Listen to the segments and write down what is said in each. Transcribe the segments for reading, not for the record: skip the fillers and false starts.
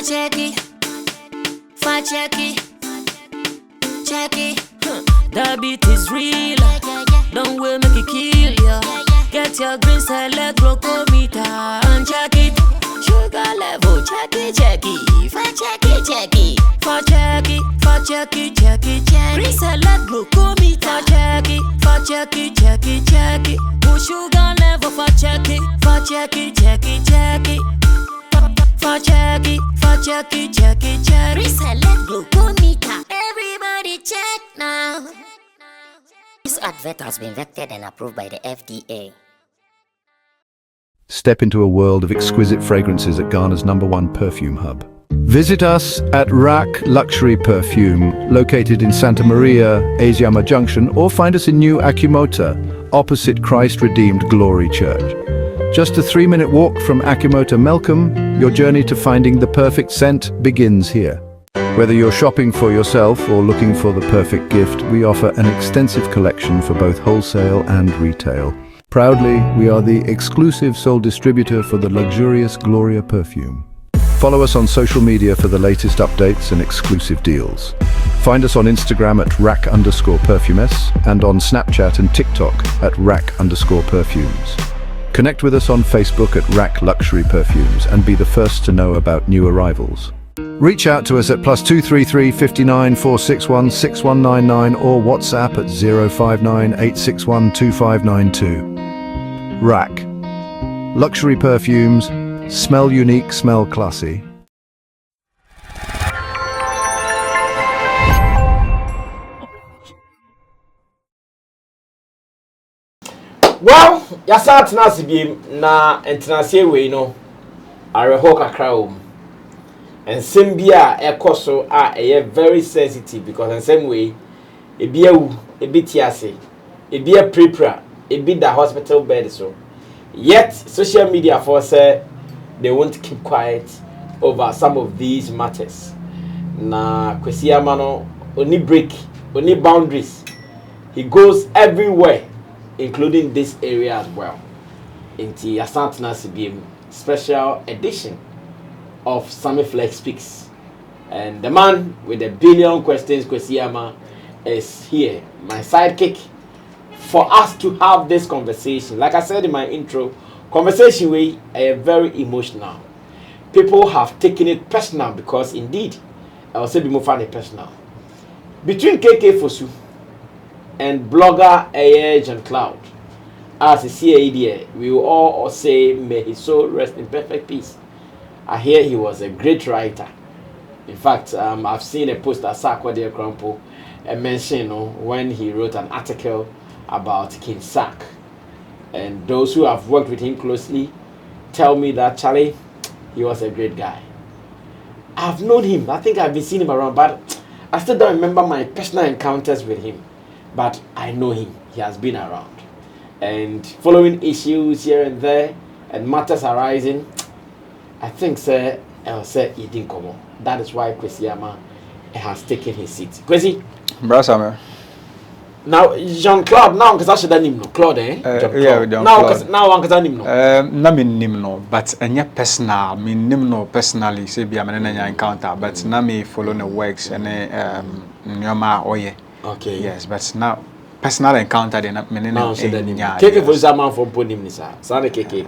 checky, checky. That beat is real. Don't wait, make it kill ya. Get your green salad glucometer and check it. Sugar level, checky. For checky. Green salad glucometer, checky. Sugar level for checky. For checky. Green salad glucometer. Everybody check now. This advert has been vetted and approved by the FDA. Step into a world of exquisite fragrances at Ghana's #1 perfume hub. Visit us at Rack Luxury Perfume, located in Santa Maria, Asiama Junction, or find us in New Akimota, opposite Christ Redeemed Glory Church. Just a 3-minute walk from Akimota Melcombe, your journey to finding the perfect scent begins here. Whether you're shopping for yourself or looking for the perfect gift, we offer an extensive collection for both wholesale and retail. Proudly, we are the exclusive sole distributor for the luxurious Gloria perfume. Follow us on social media for the latest updates and exclusive deals. Find us on Instagram at rack_perfumes and on Snapchat and TikTok at rack_perfumes. Connect with us on Facebook at Rack Luxury Perfumes and be the first to know about new arrivals. Reach out to us at +233 59 461 6199 or WhatsApp at 059 861 2592. Rack. Luxury perfumes. Smell unique, smell classy. Well, yasa tenase biem na entenase we no areho kakra o. Ensem bia ekoso a eye very sensitive because ensem we ebi awu, ebi tiase, ebi prepra, ebi da hospital bed so. Yet social media for say they won't keep quiet over some of these matters. Na Kwesi Amano only break, only boundaries. He goes everywhere, including this area as well. Inti Asantana Sibim special edition of Sammy Flex Speaks. And the man with a billion questions, Kwesi Ama, is here, my sidekick, for us to have this conversation. Like I said in my intro, conversation we are very emotional. People have taken it personal because indeed, I will say be more funny personal. Between KK Fosu and blogger Agent Cloud, as a CAD, we will all say may his soul rest in perfect peace. I hear he was a great writer. In fact, I've seen a post at Sakwa Dear Crampo mention when he wrote an article about King Sak. And those who have worked with him closely tell me that Charlie, he was a great guy. I've known him. I think I've been seeing him around, but I still don't remember my personal encounters with him. But I know him. He has been around. And following issues here and there and matters arising, I think, sir, I'll say he didn't come on. That is why Kwesi Ama has taken his seat. Kwesi? Brother, now, Jean-Claude, now, because I should have named Claude, eh? Yeah, now, because I named not me no, but any personal, me no personally, say be a man encounter, but now me follow the works and Nyama Oye. Okay. Yes, but now personal encounter, then I mean, now, Keke for Zaman for Ponim, sir. Sana Keke.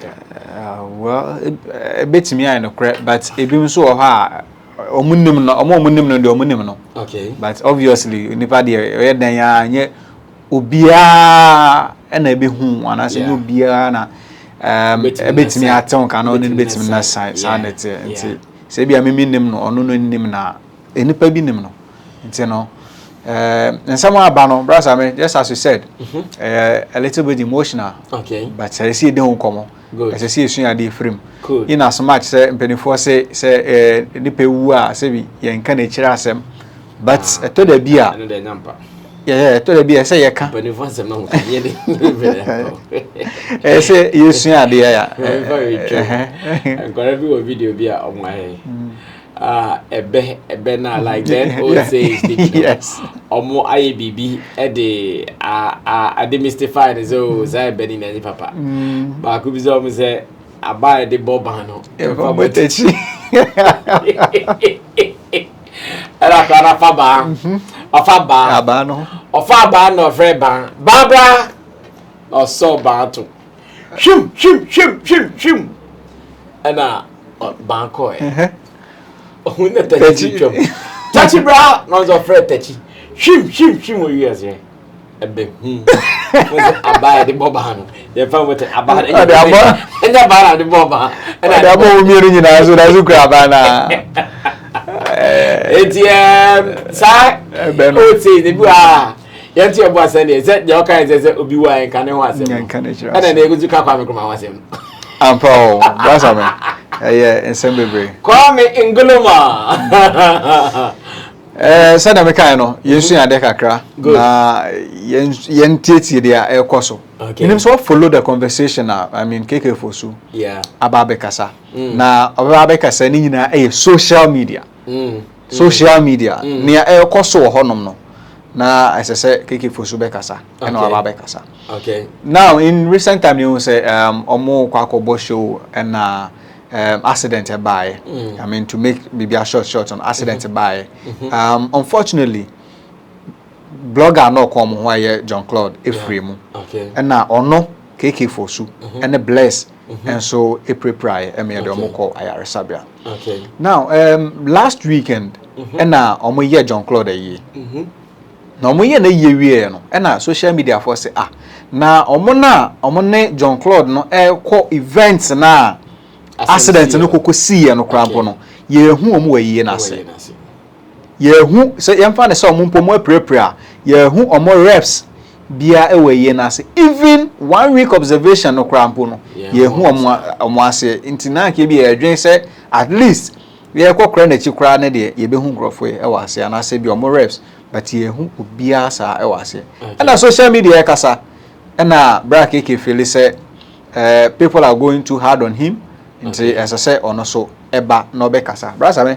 Well, a bit me, I know, but it been so hard. Okay. But obviously, anybody there, Ubia and a be whom and I say Ubia na bit me at tongue and only bits me na sanity. Say be a minim no or no nim na any pebby nim no. You know. And someone abano, brass, I mean, just as you said, a little bit emotional. Okay. But I see they don't come. Good. As I see you at the frame. Cool. In as much say penny say the pewa say we encourage them. But to the beer. I know the number. Yeah, to the beer say you can. Penny for some no. I say you see at the very true. I'm gonna do a video beer on my a bena like that old says yes. Or more IABB at the demystified as oh, Zay Benny Nanny Papa. But I could be almost say abai de bobano. Techi. Era kana faba. Ofaba. Abano. Ofaba no freba. Barbara. Or so bato. Shim. Ena banko eh. Ohun techi chom. Techi bra no so fre techi. Shim o years eh. Ebe abai de bobano. Ye fa wote abai. Enya bara de boba. Ena de abo mi nyina so da zu kra bana. ATM sa oti de bua yanti obo asane ze de okan ze obi wa en kan ho asem ana na eguzu ka kwa me kuma wasem ampo brasa me ensem bebre call me ingoloma sada me kan no yensu ade kakra na yentietie dia ekoso nim so follow the conversation I mean keke Fosu ababe kasa na ababe kasa ni nyina social media social media near air cost or honum no na as I say keke Fosu be kasa and ababe kasa now in recent time you say omo kwakobo show and accident by I mean to make maybe a short on accident by unfortunately blogger no come why John Claude Ephraim and now ono keke Fosu and bless and so April prior and me the call Sabia. Now last weekend and now omo ye John Claude ye na omo ye na ye wie no and na social media for say na omo ne John Claude no call events na accident no kokosi no krampo no ye hu omo ye na se ye hu say yemfa ne say omo mpo mo aprepra ye hu omo reps bia ye na se even 1 week observation no krampo no ye hu omo ase ntina ke bi edwen say at least ye kokra na chi kra ne de ye be hu grofo ase ana se bi omo reps but ye hu obia sa ase and social media kasa and bra keke feel say people are going too hard on him nti as I say ono so eba no be kasa bra sa me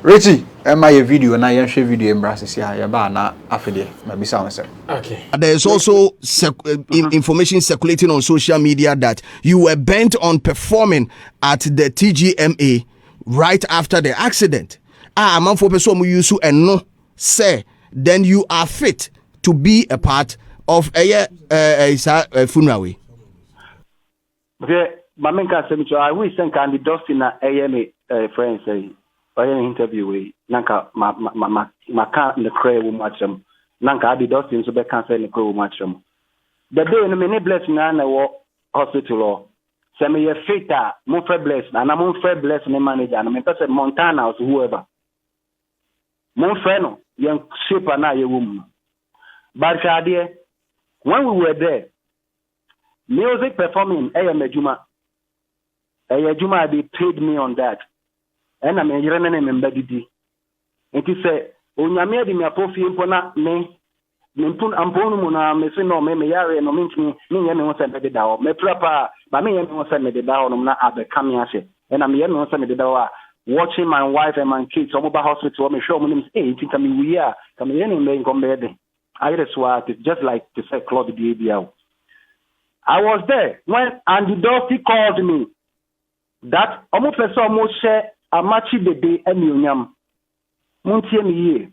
Richie my video na yen share video embrace ya ya ba na afede ma bisa on say there is also information circulating on social media that you were bent on performing at the TGMA right after the accident man for person mu use and no say then you are fit to be a part of a funeral way. Okay, Mamenka Semicho, I wish and can be dusting na AMA friends say interview way nanka ma ka the cray will match them nanka be dusting so be cancel the cray will match them the day no me bless na hospital or Sammy ye fita mo free bless and I'm free bless me manager and me person Montana or whoever mon friend no yen shape na ye woman but when we were there music performing Juma they paid me on that and I mean yere na member didi enti say onyame de me apofi mpo na me mpun amponu mu na me se no me yare no mentini me ye me ho se me da o me prapa ba me ye me ho se me da o no na abeka me ase and I me ye me ho se me da o watching my wife and my kids omo ba hospital me show me enti ka me wi a ka me ye no me nkom be de I just what it's just like to say Claude the ABL. I was there when Andy Dusty called me that omo person mo share amachi bebe enionyam muntie me ye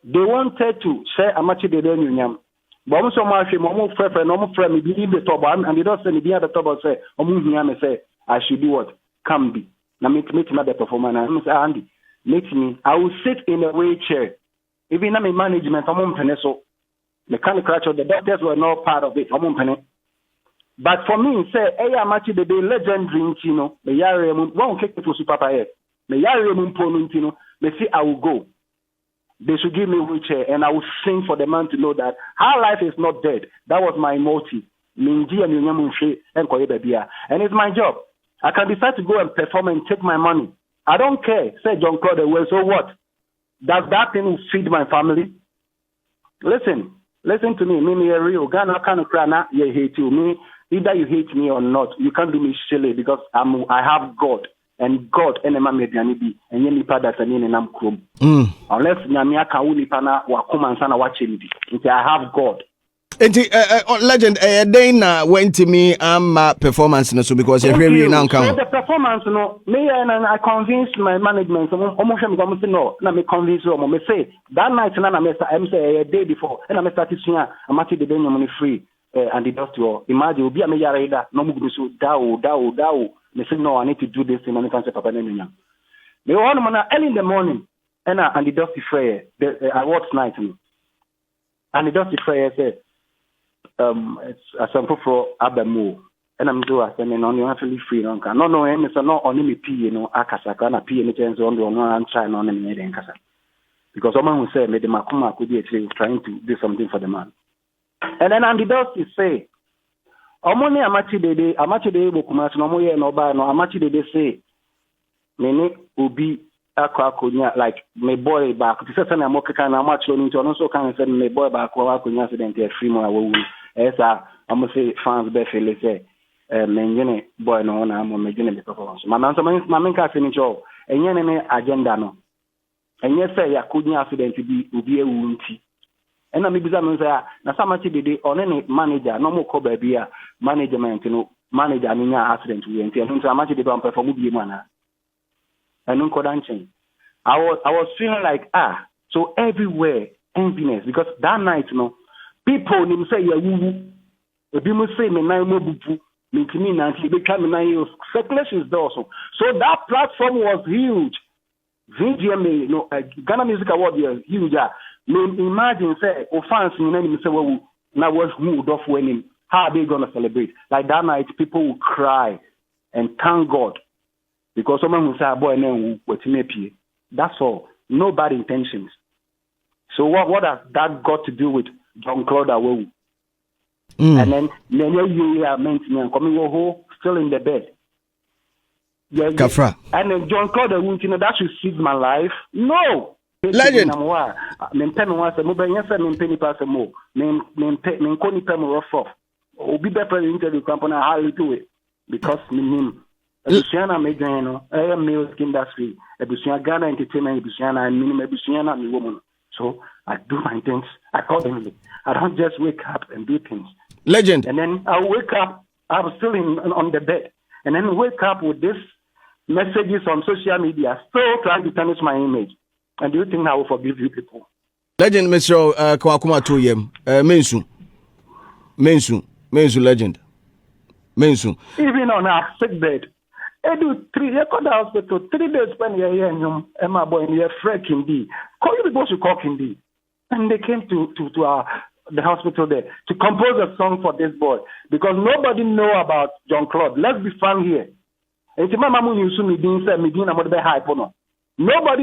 they wanted to share amachi bebe enionyam but omo so ma hwe mo frefre no mo frɛ me bi be to ba and they don't say me bi at the top say omo hia me say I should do what can be na me na the performance and say Andy meet me I will sit in a wheelchair even na me management omo mpene so mechanical the doctors were not part of it omo mpene. But for me, say, amachi the legendary intino, me yare mun won't kick for super papa me yare mun ponintino, me see I will go. They should give me a wheelchair and I will sing for the man to know that our life is not dead. That was my motive. And it's my job. I can decide to go and perform and take my money. I don't care. Say John Claude, well, so what? Does that thing will feed my family? Listen to me. Me a real Ghana kind of crana, you hate you. Me, either you hate me or not, you can't do me silly because I have God. And God, enema medianibi, and ye nipa that and in am krum. Unless Namia Kauni Pana wa Kumansana watching it. I have God. Legend, Dana went to me performance so because you're really now so the performance, me and I convinced my management. Almost no, let me convince you. Me say that night, I'm say a day before, and I started seeing I'm actually the money free. And the doctor, imagine, will be a mayor, no more so dow. Me say no, I need to do this in any concept of an enemy. Me one man early in the morning, and the doctor free the awards night, and the doctor free said. It's a sample for Abamu, and I'm doing on actually free. No, it's not only me P, Akasaka, and P, and it's on the one trying on the in Casa. Because someone who said, Lady Makuma could be actually trying to do something for the man. And then Andy Dusty say, Omoni Amachi de Bokumas, no more, no by no Amachi de say, Mene will be a like my boy back. This is a Moka and Amachi into also kind of said, my boy back, Wakunya accident, a free more. Yes, I'm going to say fans be feel say men boy no na mo me gene be performance ma man so ma ka finish all enye ne agenda no enye say yakunya accident bi obi ewu nti ena me biza me say na samachi dede one ne manager no mo ko ba bia management no manager ni nya accident we nti enu samachi dede on perform bi mu ana enu ko dan chen I was feeling like so everywhere enviness because that night people nim say ya wuwu ebi mo say me nan mo bubu me kimi nan ti be come nan you circulation is there also so that platform was huge VGMA Ghana Music Award was huge me imagine say o fans ni nan say wuwu na was who off winning how are they going to celebrate like that night people will cry and thank God because someone who say boy na wetin pie that's all no bad intentions so what has that got to do with John Claude Awowu. And then you are mentioning coming still in the bed. Yeah, Kafra. And then John Claude Awowu, that should seize my life. No. Legend. Because Ebusiana Megano, I am music industry, Ebusiana Ghana entertainment, Ebusiana and minimum Ebusiana and woman. So I do my things accordingly. I don't just wake up and do things. Legend. And then I wake up, I'm still on the bed. And then wake up with these messages on social media, still trying to tarnish my image. And do you think I will forgive you people? Legend, Mr. Kwakuma Toyem, Mensu, legend. Mensu. Even on our sick bed. I do 3 days go to hospital, 3 days when you're here and my boy and you're freaking D. Call you people to call Kindi. And they came to the hospital there to compose a song for this boy. Because nobody know about John Claude. Let's be frank here. Nobody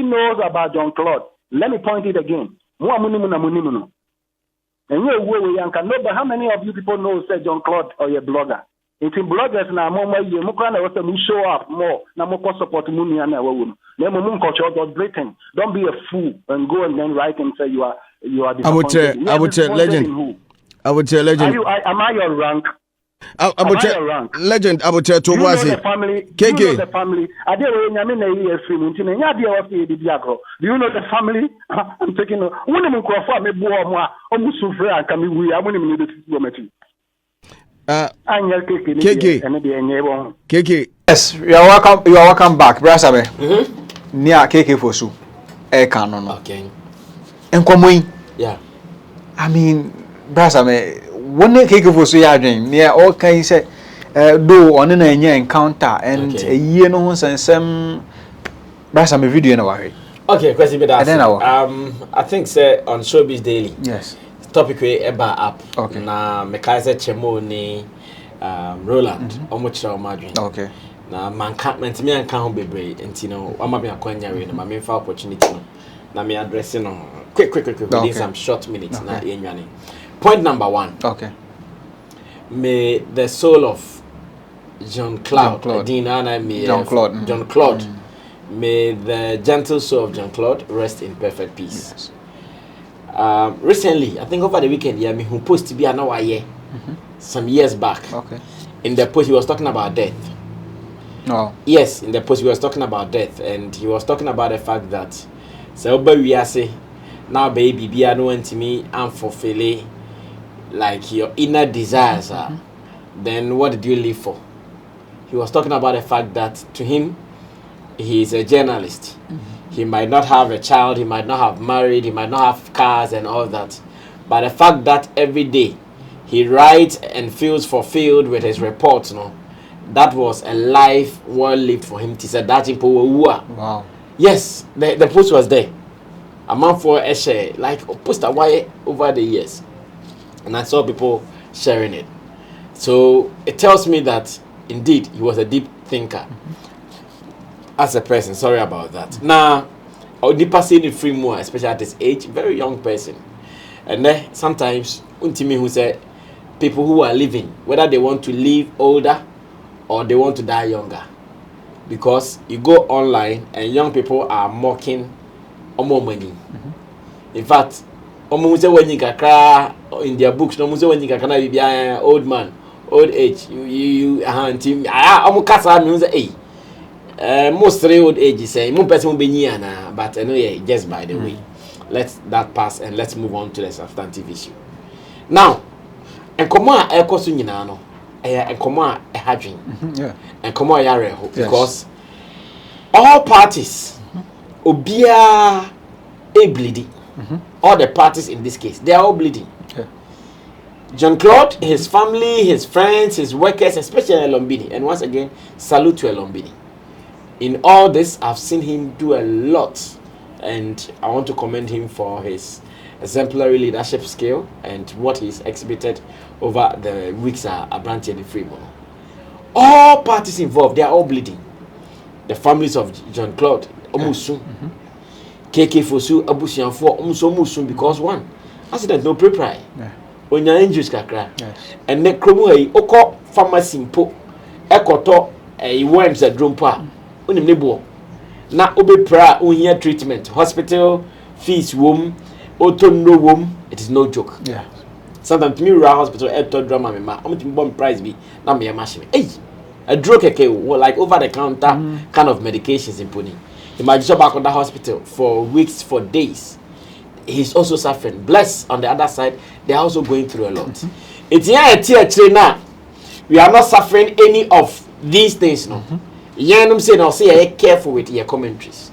knows about John Claude. Let me point it again. And how many of you people know say John Claude or your blogger? It's in bloggers now more you show up more now more support money and Britain. Don't be a fool and go and then write and say you are I would say legend. I would say legend. Am I your rank? I would say legend. I would say to was the family. KK. You know the family. I did do you know the family? I'm taking KK. Yes, you are welcome back, Brasabe. Near KK Fosu. Canon. Okay. And Komui. Yeah. I mean, Brasabe, one KK Fosu yarding near all kinds of do on an encounter and a year no one and some Brasabe video in a way. Okay, question be that. I think say on Showbiz Daily. Yes. Topic we eba up. Okay. Na mekaze chemo ni Roland omochira omadwen. Okay. Na manka mentimi anka ho bebre enti no ama me akwanya we no ma me fa opportunity no na me address no quick within some short minutes na enwane. Point number 1. Okay. May the soul of John Claude. John Claude. May the gentle soul of John Claude rest in perfect peace. Yes. Recently, I think over the weekend, me who posted to be an hour some years back. Okay. In the post, he was talking about death. No. Yes, in the post, he was talking about death, and he was talking about the fact that so we are say now baby be no to me and fulfill like your inner desires are, then what did you live for? He was talking about the fact that to him, he is a journalist. He might not have a child, he might not have married, he might not have cars and all that. But the fact that every day he writes and feels fulfilled with his reports, that was a life well lived for him. He said that in Wow. Yes, the post was there. A man for a share, like post away over the years. And I saw people sharing it. So it tells me that indeed he was a deep thinker. As a person, sorry about that. Now, deeper seeing it free more, especially at this age, very young person. And then sometimes, Untimi who said, people who are living, whether they want to live older or they want to die younger. Because you go online and young people are mocking omo money. In fact, omo who say when you cry in their books, no say when you cry be an old man, old age. You team. Omo kasa me say most old age say mo person will be na, but anyway, just by the way, let that pass and let's move on to the substantive issue. Now, and come on, ekoso nyina no. And come on, a hadrin. And come on, yare because all parties, obia a bleeding. All the parties in this case, they are all bleeding. John Claude, his family, his friends, his workers, especially Elombini. And once again, salute to Elombini. In all this, I've seen him do a lot, and I want to commend him for his exemplary leadership skill and what he's exhibited over the weeks at Branch and the Fremont. All parties involved, they are all bleeding. The families of John Claude, Omusun, KK Fosu, Abusianfo, Omusun, because one accident, no pre-pry. Onya injuries kakra. And ne kromu oko pharmacy mpo, ekoto worms a drumpa. Onim nebo. Na obe pra ohia treatment, hospital fees wom, auto no wom, it is no joke. Sometimes me ra hospital to drama me ma, I'm bomb price be na me machine. Hey, a drug like over the counter kind of medications in Puni. He might job back on the hospital for weeks, for days. He's also suffering. Bless on the other side, they're also going through a lot. It's here a tear now. We are not suffering any of these things no. Yanum say no say careful with your commentaries.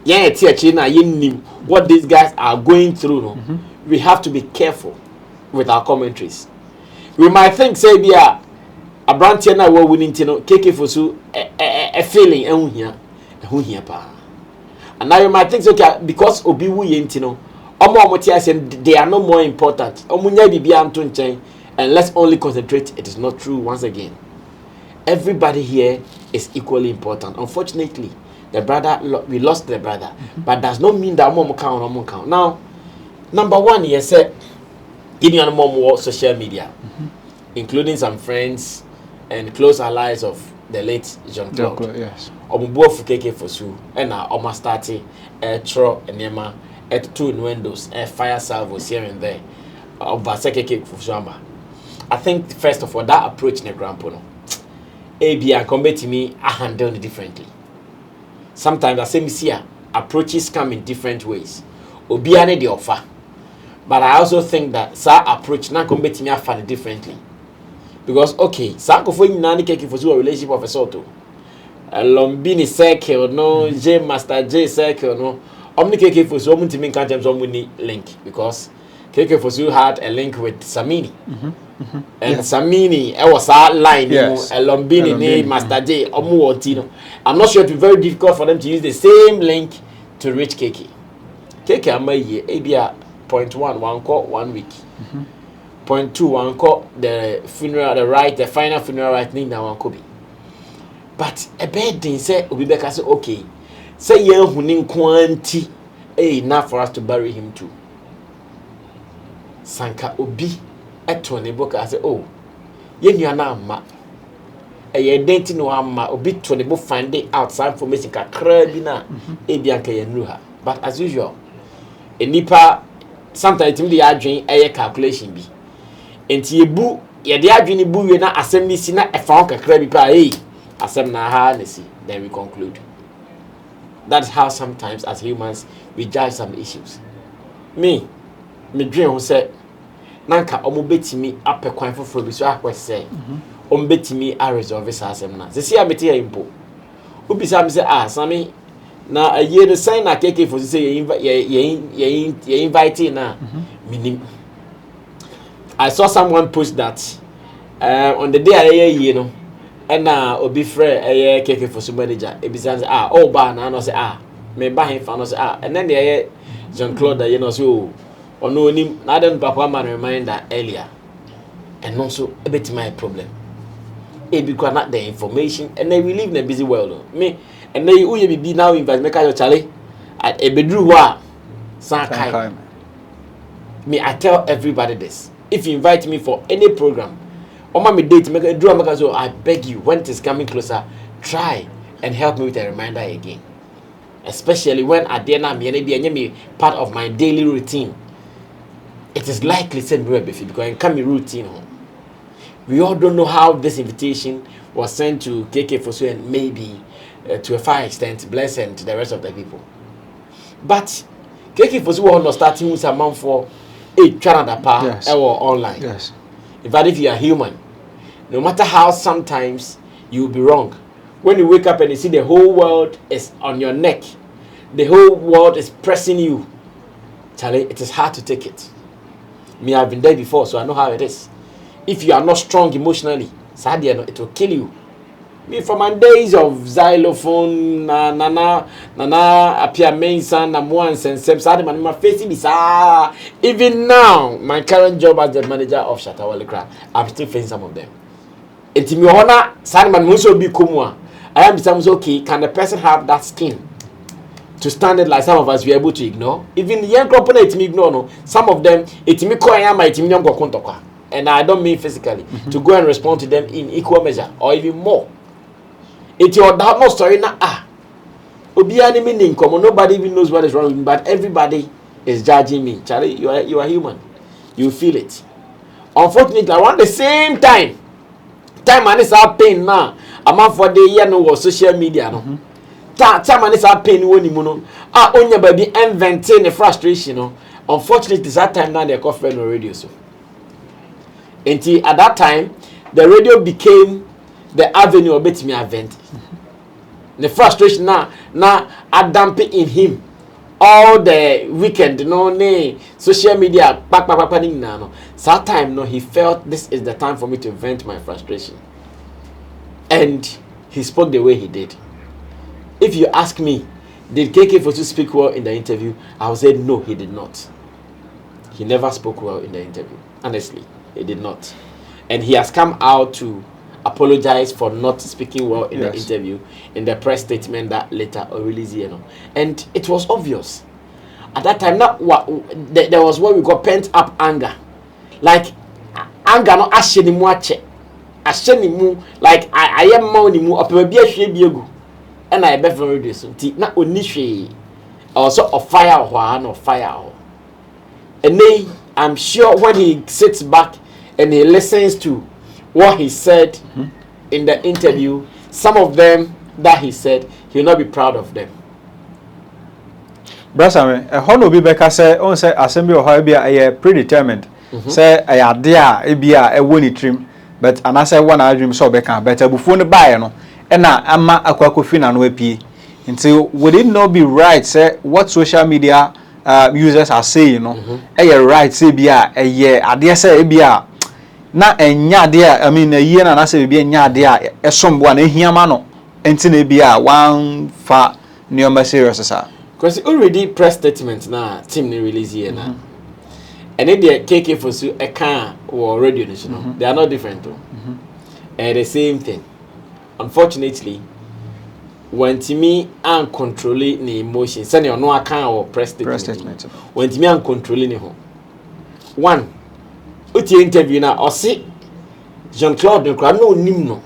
Yeah, tear now you what these guys are going through no. We have to be careful with our commentaries. We might think say be a branch na we winning no KK Fosu a feeling ehun here pa. And now you might think okay because obi wu yenti no omo say they are no more important. Omunya bibia anto nchen and let's only concentrate. It is not true once again. Everybody here is equally important. Unfortunately, the brother we lost the brother, but does not mean that omo count. Now, number one, yes, give me on more social media, including some friends and close allies of the late John Claude. Yes. Omubo fukeke fosu, and now Oma starting tro enema, two windows, fire salvos here and there. Obasekeke fosuamba. I think first of all that approach ne grandpa no. AB and come to me, I handle it differently. Sometimes I say me see approaches come in different ways. Obiane the offer. But I also think that sa approach na come to me I find it differently. Because okay, sa ko for nyina ne keke for a relationship of a sort to. Lombini circle no, J Master J circle no. Omni keke for so to me can't somebody link because keke for had a link with Samini. And Samini, I was that line, Lombini, ne Master J, Omuotino. I'm not sure it will be very difficult for them to use the same link to reach KK. KK, I'm a year, ABR, point one call 1 week. Point two, one call the funeral, the final funeral right now, one copy. But a bed didn't say, Obibeka said, okay, say, yeah, huning quantity, enough for us to bury him too. Sanka Obi. Etone boka say oh ye nua ma e denti no amma obi to ne bo find outside information kakra bi na e bia nka ye ha but as usual enipa sometimes him dey adwen calculation bi enti ebu ye dey adwen bu we na asem ni si na e fa kakra bi pa asem na ha na si then we conclude. That's how sometimes as humans we judge some issues. Me dream who said nanka omo betimi apekwan foforo bi so akwese omo betimi a resolve sa asem na se sia mete ya impo ubisa me se Sammy na a year the sign na keke for say ye invite na minim. I saw someone post that on the day I know and obi frɛ keke for manager ebisa say oh ba na no say me ba him fa no say and then the Jean-Claude you know so ono nim na dem papa man reminder earlier and also a bit my problem because not the information and then we live in a busy world me and then you be now invite make your chale at a bedroom wa sankai me I tell everybody this if you invite me for any program or my date make a draw make so I beg you when it is coming closer try and help me with a reminder again especially when at the end I'm be part of my daily routine. It is likely said because it can be routine. We all don't know how this invitation was sent to KK Fosu and maybe to a far extent blessing to the rest of the people. But KK Fosu was not starting with a month for a Canada power or online. Yes. In fact, if you are human, no matter how sometimes you will be wrong, when you wake up and you see the whole world is on your neck, the whole world is pressing you, Charlie, it is hard to take it. Me, I've been there before, so I know how it is. If you are not strong emotionally, sadly, it will kill you. Me, from my days of xylophone, nana, appear main son, and one sense, sadly, my face is even now, my current job as the manager of Shatawale, I'm still facing some of them. It's me, honor, sadly, man, also be kumwa. I am sometimes okay. Can the person have that skin to stand it like some of us we are able to ignore? Even the young couple it me ignore no. Some of them it me call it me go kontokwa. And I don't mean physically to go and respond to them in equal measure or even more. It's your that no story na Obi any meaning come nobody even knows what is wrong with me, but everybody is judging me. Charlie, you are human. You feel it. Unfortunately, around the same time man is our pain now. I'm for the year no social media no. Time man is our pain woni mu no. Onya baby inventing the frustration no. Unfortunately, this that time now they call friend on radio so. Until at that time, the radio became the avenue of betting me event. The frustration now I dump it in him. All the weekend, social media, no. So that time, he felt this is the time for me to vent my frustration. And he spoke the way he did. If you ask me, did KK Fosu speak well in the interview? I would say no, he did not. He never spoke well in the interview. Honestly, he did not. And he has come out to apologize for not speaking well in the interview in the press statement that later released. And it was obvious. At that time, there was what we got pent up anger. Like anger no ashenimu ashenimu like I am maunimu opebia hwe biegu. And I bet for this na onihwe also of fire or no fire. And then I'm sure when he sits back and he listens to what he said in the interview, some of them that he said, he will not be proud of them. Brasame, a hono be beka say on say assembly or how be a predetermined. Say a idea e bia e woni trim, but anasa one dream so beka better before the buy no. And na ama akwakofi na no apie. Until would it not be right say what social media users are saying right say bia ade say bia na enya de I mean a year na say bia enya de a esombo na hiama no enti na bia one fa neoma serious sa because already press statement na team ni release here na and if the KK Fosu e can or radio national they are not different though. The same thing. Unfortunately, when Timmy and controlling the emotion, send your no account or press statement. When Timmy and controlling the home. One, uti interview na or see Jean-Claude no nimno.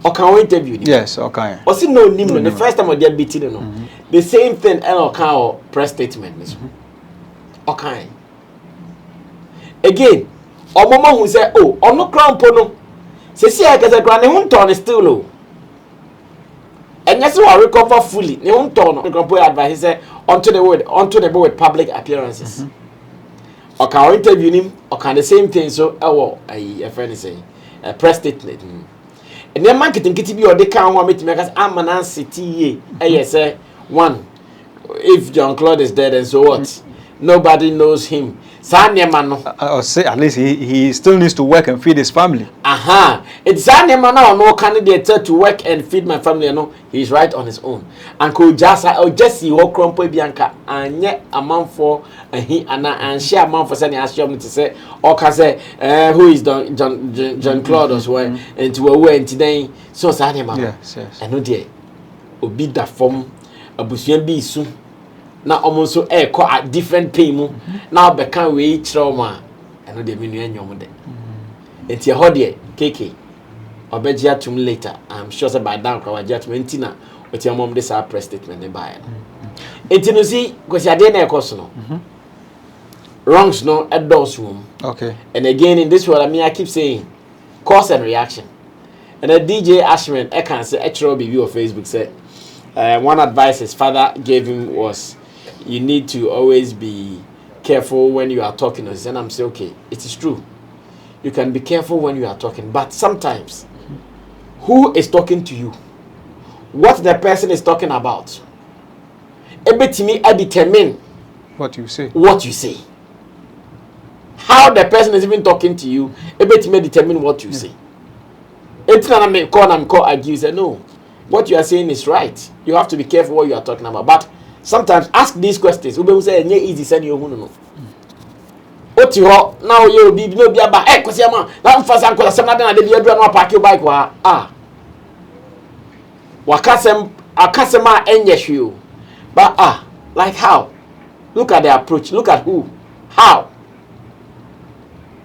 Or can we interview? Yes, okay. Or see no nimno. The first time I did beating no. The same thing and account or press statement. Okay. Again, or mama who say, oh, or no crown pono. See, I guess I grant him turn still low. And yes, I recover fully. They won't turn. The grandpa advice say onto the board with public appearances. or can interview him or can the same thing so a friend is saying a press statement and then marketing kitty be or they can't want me to make us am city yes one if John Claude is dead and so what nobody knows him. Or say at least he still needs to work and feed his family. It's no candidate to work and feed my family. You know, he's right on his own. And could just see what crumple Bianca and yet a month for he and share a month for sending us to say or can say who is John Claude as well and to away and today so sad him. Yes. And no dear obi that form a busian be soon. Now almost so a different payment. Now become we trauma and no the million young. It's your hobby, KK. Or better to me later. I'm sure that by down our judgment now with your mom this our press statement and buy. It's you see because you didn't no. Wrongs no at those room. Okay. And again in this world I keep saying cause and reaction. And a DJ Ashman I can say actual review of Facebook said one advice his father gave him was you need to always be careful when you are talking. And I'm saying, okay, it is true. You can be careful when you are talking. But sometimes, who is talking to you? What the person is talking about? To me, I determine what you say. What you say. How the person is even talking to you, to me determine what you say. It's not a call argue. Say, no, what you are saying is right. You have to be careful what you are talking about. But sometimes ask these questions. We will say, easy, send you no. Otiro now you be no be about kwasiama na mfasa nkola semna na de biadura no park your bike wa akasema enye hwe but like how look at the approach, look at who, how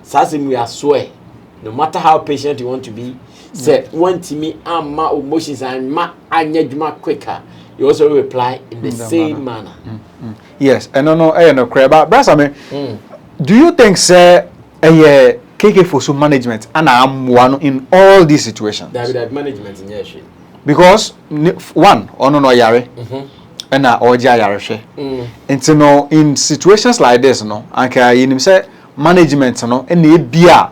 sasim we are swear no matter how patient you want to be said want to me ama emotions and ma anya dwuma quicker you also reply in the same manner. Yes, and no crab brasa me. Do you think, sir, KK Fosu management and I'm one in all these situations? That management in yes. Because one, no yare, and oja yare. And so no, in situations like this, no, and in say management, no, and the bia,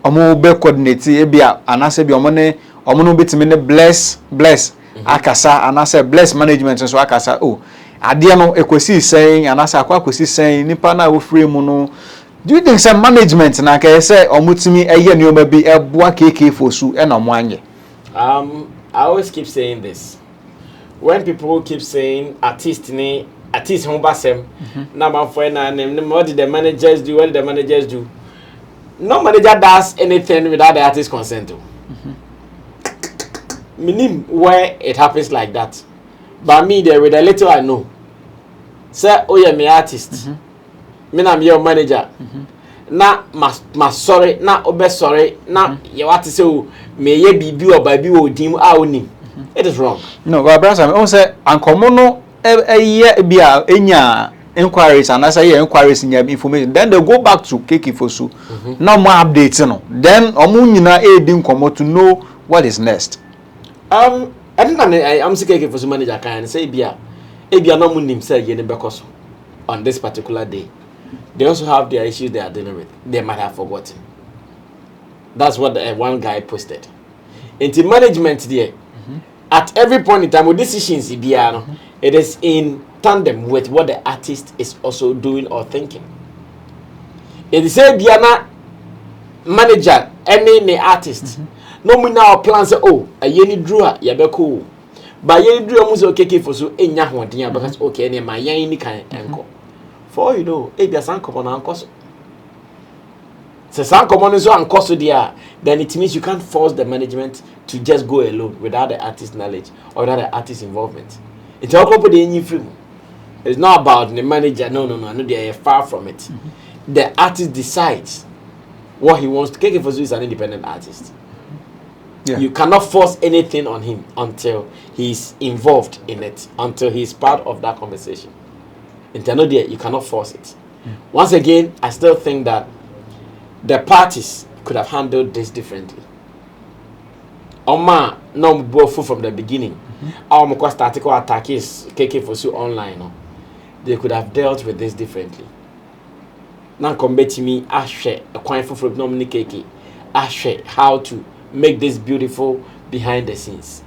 omo be coordinate, bia, and I say be omo bit me bless, akasa, and I say bless management, so akasa oh. Adiano ekwesi saying and asa kwa kwesi saying nipa na wo free mu no. Do you think some management na ka say omutimi eye ne oma bi eboa KK Fosu e na mo anye? I always keep saying this. When people keep saying artist hon basem na man for na name what did the managers do, what did the managers do? No manager does anything without the artist consent. Minim where it happens like that. But me there with a little I know. Say, oh yeah, me artist. Me na me your manager. Na ma sorry, na obe sorry, na you want to say me ye bibi or baby o dim a oni. It is wrong. No, but brother, I say ankomo no ye bia enya inquiries and I say inquiries in your information. Then they go back to KK Fosu. Now more updates no. Then omo nyina e di nkomo to know what is next. I think I'm seeking for some manager can say Ebia no munim say yen bekoso on this particular day. They also have their issues they are dealing with. They might have forgotten. That's what one guy posted. Into management there, at every point in time with decisions it is in tandem with what the artist is also doing or thinking. It is say Biana manager any artist. No me now plan say a yeni drew ya be cool. But yeni drew muzo KK Fosu enya hoden because okay ne ma yan ni kan enko. For you know, e bia san komo na anko. Se san komo no so anko so dia, then it means you can't force the management to just go alone without the artist knowledge or without the artist involvement. It's all couple the any film. It's not about the manager. No, they are far from it. The artist decides what he wants to. KK Fosu is an independent artist. Yeah. You cannot force anything on him until he's involved in it, until he's part of that conversation. Until you cannot force it. Once again, I still think that the parties could have handled this differently. Oma no both from the beginning. Our article attack is KK Fosu online. No? They could have dealt with this differently. na kombetimi ahwe ekwan foforo no mni keke ahwe how to make this beautiful behind the scenes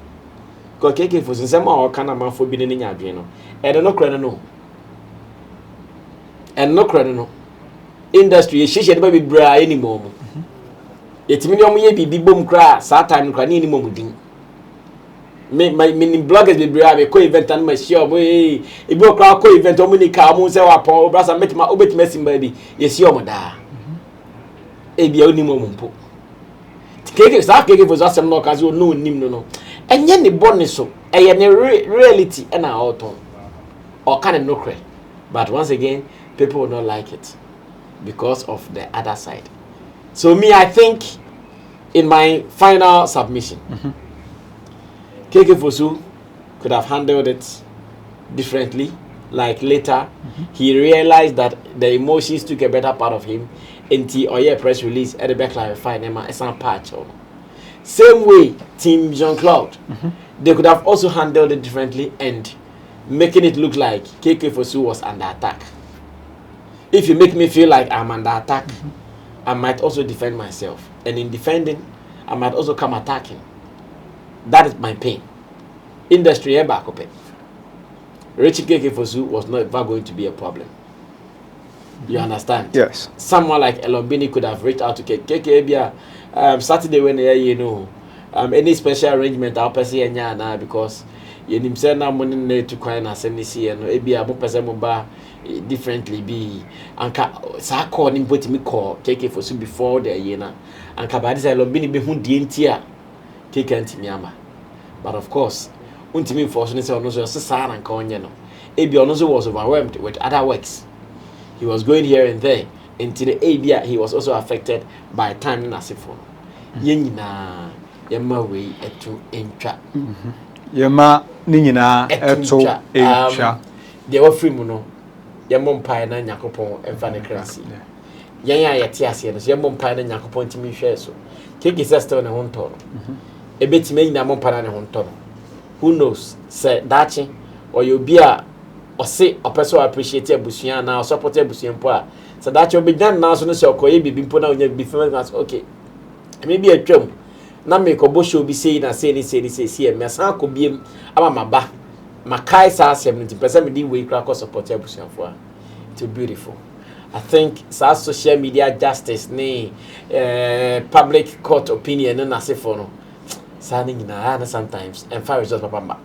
ko keke Fosu nsema o kana manfo bi ne nyadwe no e de no kra no and no kra no industry ye hihye de ba bibra anymore mu yetimi ne omo ye bibi bom kra saa time kra ne ni momudin me bloggers bibra be ko event and ma share omo e bi okra ko event omo ni ka omo se wa pon brasa metima obetima simba bi ye si omo da e bia oni momumpo keke saa keke Fosu asem no ka so no nim no enye ne bone so eye ne reality and auto or can no credit. But once again, people will not like it because of the other side. So me, I think in my final submission, KK Fosu could have handled it differently. Like later, he realized that the emotions took a better part of him. Until Oye press release, at the back clarify Nema it's not patch. Same way, Team Jean-Claude, they could have also handled it differently and making it look like KK Fosu was under attack. If you make me feel like I'm under attack, I might also defend myself. And in defending, I might also come attacking. That is my pain. Industry back up. Richie KK Fosu was never going to be a problem. You understand? Yes. Someone like Elombini could have reached out to KK Saturday when you know any special arrangement I'll pass here now because you himself now money to coin as any and maybe a person mobile differently be and sa call him put me call KK Fosu before the yena and kabadis Elombini be who dientia KK antimiama. But of course, untimi fortunately say onozo sesana and konye no. Ebi onozo was overwhelmed with other works. He was going here and there. Into the ABA, he was also affected by time in Asifon. Yenina, Yema way etu entra. Yema Nina etu entra. They were free muno. Yamon Pine and Yakopon and Fanny Crassy. Yaya Yatias, Yamon Pine and Yakopon to me share so. Kiki sister on a honton. A bit made Namon Pine and honton. Who knows, say Dachi or you be a or say a person appreciate Busian now, support Busian poor. So that you'll be done now, so no be being put out before that's okay. Maybe a drum. Now make a bush will be saying and saying, see, my son could be about my back. My Kai says 70% of the way crack support Busian for. It's beautiful. I think social media justice, public court opinion, and as if for no. Signing in a sometimes and fire results, Papa.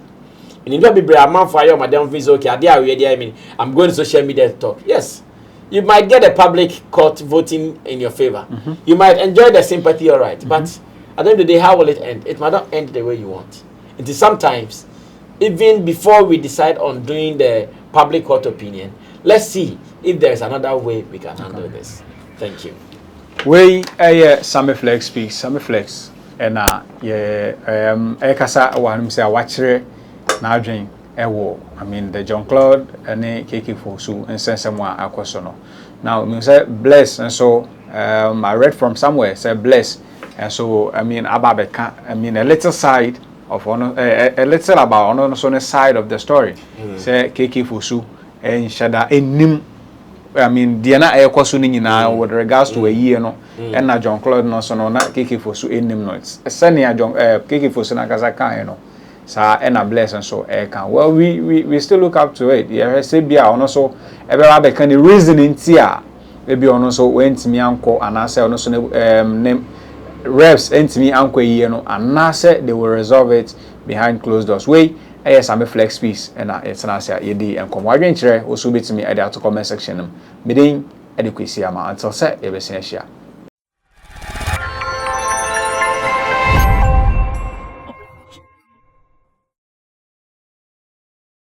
And in the be a month for your madam visa, okay, I mean, I'm going to social media to talk. Yes. You might get a public court voting in your favor. You might enjoy the sympathy, all right. But at the end of the day, how will it end? It might not end the way you want. It is sometimes, even before we decide on doing the public court opinion, let's see if there is another way we can handle this. Thank you. We Sammy Flex speaks. Sammy Flex. And Ekasa one say watch now drink. I mean the Jean-Claude and KK Fosu and send someone akwasono. Now I say bless and so I read from somewhere say bless and so I mean Ababeka I mean a little side of a little about on the side of the story. Say KK Fosu and Shada enim I mean Diana akwaso ni nyina with regards to a year no and na Jean-Claude no so no na KK Fosu enim no it's senior KK Fosu na kaza kan no. Sa and a blessing so can well we still look up to it. Yeah, say be on so every kind of reasoning tia maybe on so went me uncle and I say on so name reps ent me uncle you know and I said they will resolve it behind closed doors. Way yes I'm a flex piece and it's an answer ye and come why also be to me at the comment section. Meeting adequacy until say every